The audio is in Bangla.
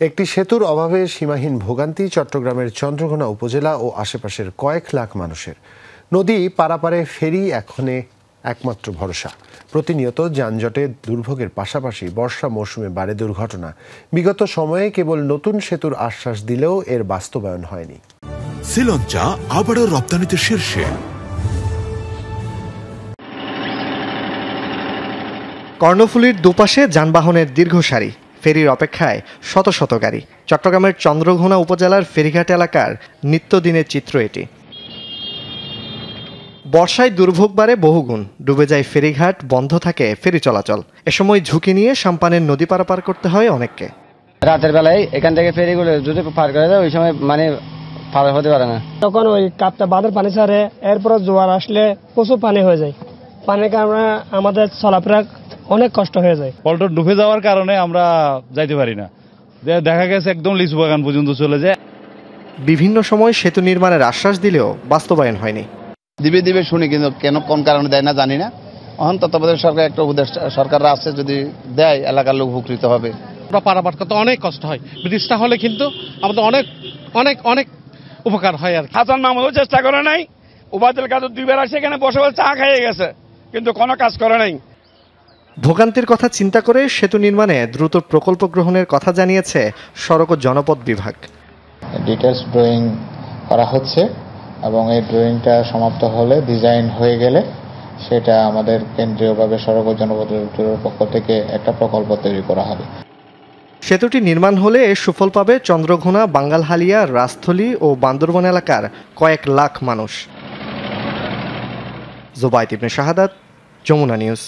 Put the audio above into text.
একটি সেতুর অভাবে সীমাহীন ভোগান্তি চট্টগ্রামের চন্দ্রঘোনা উপজেলা ও আশেপাশের কয়েক লাখ মানুষের। নদী পারাপারে ফেরি এখনে একমাত্র ভরসা। প্রতিনিয়ত যানজটে দুর্ভোগের পাশাপাশি বর্ষা মৌসুমে বাড়ে দুর্ঘটনা। বিগত সময়ে কেবল নতুন সেতুর আশ্বাস দিলেও এর বাস্তবায়ন হয়নি। শ্রীলঙ্কা আবারও রপ্তানিতে শীর্ষে। কর্ণফুলীর দুপাশে যানবাহনের দীর্ঘ সারি, ফেরির অপেক্ষায় শত শত গাড়ি। চট্টগ্রামের চন্দ্রঘোনা উপজেলার ফেরিঘাট এলাকার নিত্যদিনের চিত্র এটি। বর্ষায় দুর্ভোগ বাড়ে বহুগুণ, ডুবে যায় ফেরিঘাট, বন্ধ থাকে ফেরি চলাচল। এ সময় ঝুঁকি নিয়ে সাম্পানের নদী পারাপার করতে হয় অনেককে। রাতের বেলায় এখান থেকে ফেরিগুলো যদি পার করে দেয় ওই সময় পার হতে পারে না। তখন ওই কাপ্তা বাঁধের পানি ছাড়ে, এরপর জোয়ার আসলে প্রচুর পানি হয়ে যায়। পানির কারণে আমাদের চলাফেরা অনেক কষ্ট হয়ে যায়। পল্টন ডুবে যাওয়ার কারণে আমরা যাইতে পারি না, দেখা গেছে একদম লিচু বাগান পর্যন্ত চলে যায়। বিভিন্ন সময় সেতু নির্মাণের আশ্বাস দিলেও বাস্তবায়ন হয়নি। দিবে দিবে শুনি, কিন্তু কেন কোন কারণে দেয় না জানি না। এখন তত্ত্বাবধায়ক সরকার একটা উপদেশ সরকাররা আছে, যদি দেয় এলাকার লোক উপকৃত হবে। আমরা পারাপার করতে অনেক কষ্ট হয়, ব্রিজটা হলে কিন্তু আমাদের অনেক অনেক অনেক উপকার হয়। আর হাসান মাহমুদও চেষ্টা করে নাই, উবায়দুল কাদের দুইবার আসে এখানে বসে বসে চা খাইয়ে গেছে, কিন্তু কোনো কাজ করে নাই। ভোগান্তির কথা চিন্তা করে সেতু নির্মাণে দ্রুত প্রকল্প গ্রহণের কথা জানিয়েছে সড়ক ও জনপথ বিভাগ। ডিটেইলস ড্রয়িং করা হচ্ছে এবং এই ড্রয়িংটা সমাপ্ত হলে, ডিজাইন হয়ে গেলে সেটা আমাদের কেন্দ্রীয়ভাবে সড়ক ও জনপথ বিভাগের পক্ষ থেকে একটা প্রকল্প তৈরি করা হবে। সেতুটি নির্মাণ হলে এর সুফল পাবে চন্দ্রঘোনা, বাঙ্গালহালিয়া, রাজস্থলী ও বান্দরবন এলাকার কয়েক লাখ মানুষ। জোবায়েত ইবনে শাহাদাত, যমুনা নিউজ।